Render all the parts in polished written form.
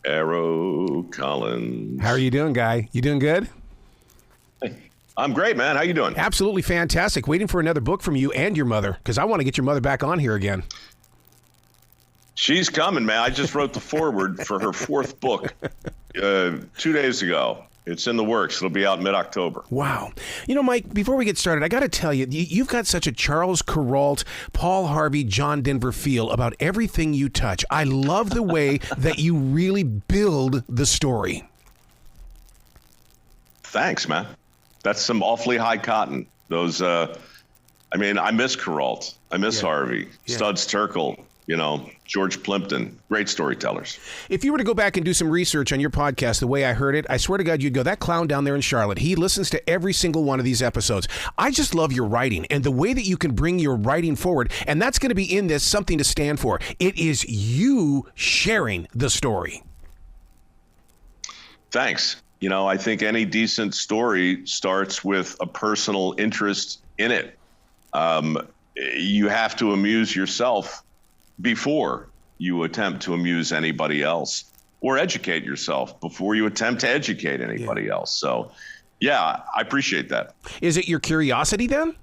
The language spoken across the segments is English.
Arrow Collins. How are you doing, guy? You doing good? I'm great, man. How you doing? Absolutely fantastic. Waiting for another book from you and your mother, because I want to get your mother back on here again. She's coming, man. I just wrote the foreword for her fourth book 2 days ago. It's in the works. It'll be out mid-October. Wow. You know, Mike, before we get started, I got to tell you, you've got such a Charles Kuralt, Paul Harvey, John Denver feel about everything you touch. I love the way that you really build the story. Thanks, man. That's some awfully high cotton. Those, I miss Kuralt. I miss Harvey. Studs Terkel. George Plimpton, great storytellers. If you were to go back and do some research on your podcast, the way I heard it, I swear to God, you'd go, that clown down there in Charlotte, he listens to every single one of these episodes. I just love your writing and the way that you can bring your writing forward. And that's going to be in this something to stand for. It is you sharing the story. Thanks. I think any decent story starts with a personal interest in it. You have to amuse yourself before you attempt to amuse anybody else, or educate yourself before you attempt to educate anybody else. So, I appreciate that. Is it your curiosity then?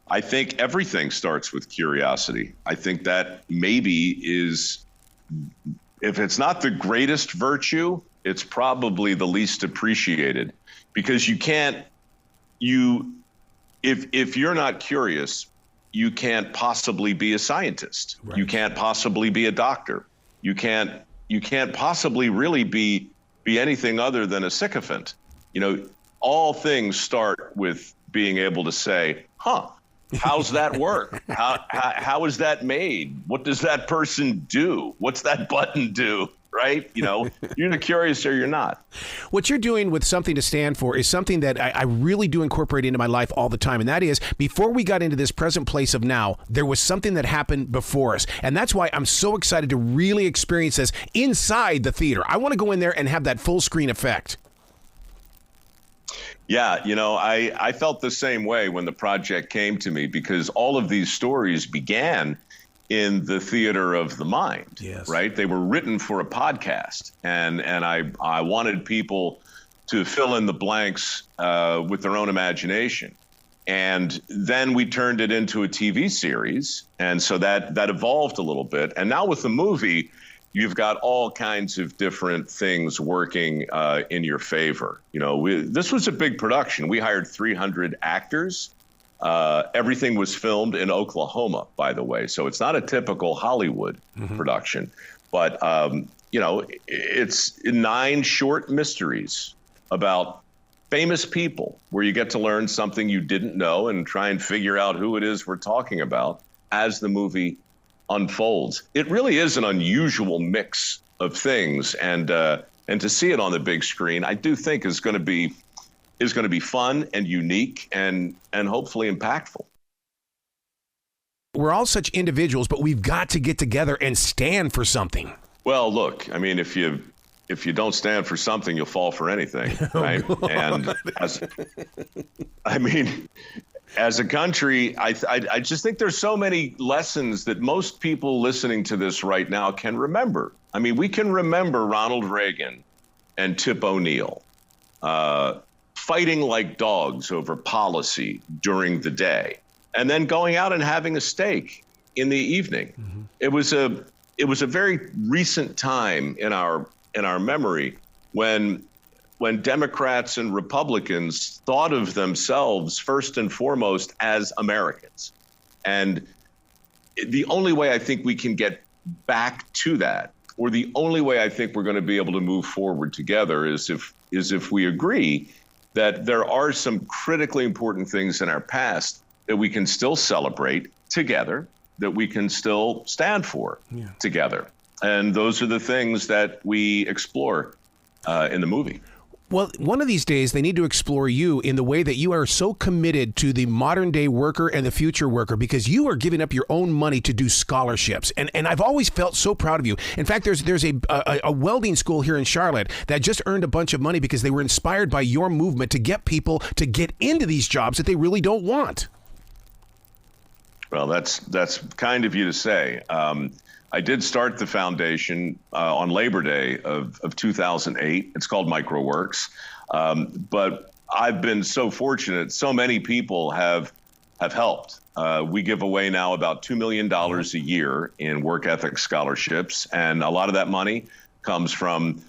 I think everything starts with curiosity. I think that maybe is, if it's not the greatest virtue, it's probably the least appreciated, because if you're not curious, you can't possibly be a scientist. Right. You can't possibly be a doctor. You can't possibly really be anything other than a sycophant. All things start with being able to say, how's that work? How is that made? What does that person do? What's that button do? Right? You're either curious or you're not. What you're doing with Something to Stand For is something that I really do incorporate into my life all the time. And that is, before we got into this present place of now, there was something that happened before us. And that's why I'm so excited to really experience this inside the theater. I want to go in there and have that full screen effect. Yeah, I felt the same way when the project came to me, because all of these stories began in the theater of the mind, right? They were written for a podcast, and I wanted people to fill in the blanks with their own imagination. And then we turned it into a TV series, and so that evolved a little bit. And now with the movie, you've got all kinds of different things working in your favor. This was a big production. We hired 300 actors. Everything was filmed in Oklahoma, by the way. So it's not a typical Hollywood production, but, it's 9 short mysteries about famous people where you get to learn something you didn't know and try and figure out who it is we're talking about as the movie unfolds. It really is an unusual mix of things. And to see it on the big screen, I do think is going to be fun and unique and hopefully impactful. We're all such individuals, but we've got to get together and stand for something. Well, look, if you don't stand for something, you'll fall for anything, right? And as a country, I just think there's so many lessons that most people listening to this right now can remember. We can remember Ronald Reagan and Tip O'Neill fighting like dogs over policy during the day, and then going out and having a steak in the evening. Mm-hmm. It was a very recent time in our memory when Democrats and Republicans thought of themselves first and foremost as Americans. And the only way I think we can get back to that, or the only way I think we're going to be able to move forward together, is if we agree that there are some critically important things in our past that we can still celebrate together, that we can still stand for together. And those are the things that we explore in the movie. Well, one of these days, they need to explore you in the way that you are so committed to the modern day worker and the future worker, because you are giving up your own money to do scholarships. And I've always felt so proud of you. In fact, there's a welding school here in Charlotte that just earned a bunch of money because they were inspired by your movement to get people to get into these jobs that they really don't want. Well, that's kind of you to say. I did start the foundation on Labor Day of 2008. It's called mikeroweWORKS. But I've been so fortunate. So many people have helped. We give away now about $2 million a year in work ethic scholarships. And a lot of that money comes from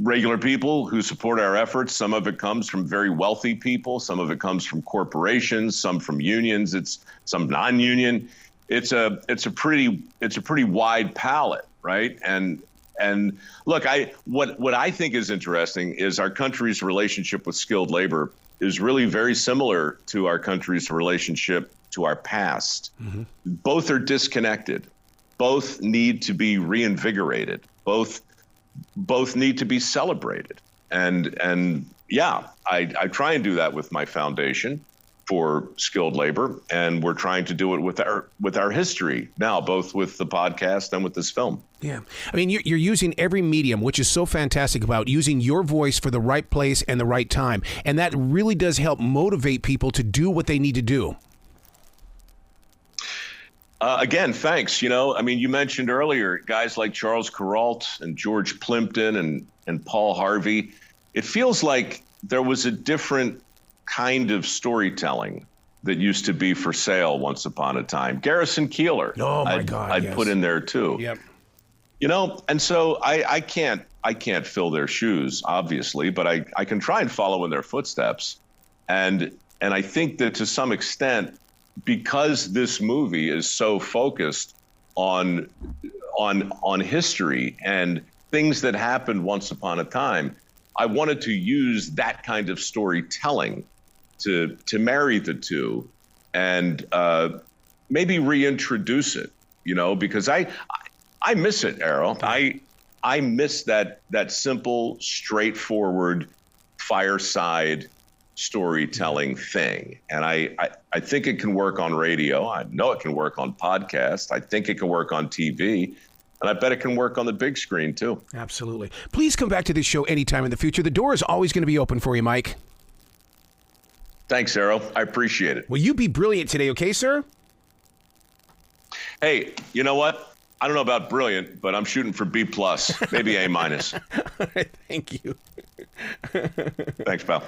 regular people who support our efforts. Some of it comes from very wealthy people. Some of it comes from corporations, some from unions. It's some non-union. It's a pretty wide palette, right? And look, what I think is interesting is our country's relationship with skilled labor is really very similar to our country's relationship to our past. Mm-hmm. Both are disconnected. Both need to be reinvigorated. Both need to be celebrated. And yeah, I try and do that with my foundation for skilled labor, and we're trying to do it with our history now, both with the podcast and with this film. Yeah. I mean, you're using every medium, which is so fantastic about using your voice for the right place and the right time. And that really does help motivate people to do what they need to do. Again, thanks. You know, I mean, you mentioned earlier guys like Charles Kuralt and George Plimpton and Paul Harvey. It feels like there was a different kind of storytelling that used to be for sale once upon a time. Garrison Keillor. Oh my God! I'd put in there too. Yep. You know, and so I can't fill their shoes, obviously, but I can try and follow in their footsteps. And I think that to some extent, because this movie is so focused on history and things that happened once upon a time, I wanted to use that kind of storytelling to marry the two and maybe reintroduce it, you know, because I miss it, Errol. I miss that simple, straightforward, fireside storytelling thing. And I think it can work on radio. I know it can work on podcast. I think it can work on TV. And I bet it can work on the big screen, too. Absolutely. Please come back to this show anytime in the future. The door is always going to be open for you, Mike. Thanks, Errol. I appreciate it. Will you be brilliant today, okay, sir? Hey, you know what? I don't know about brilliant, but I'm shooting for B+, maybe A-. All right, thank you. Thanks, pal.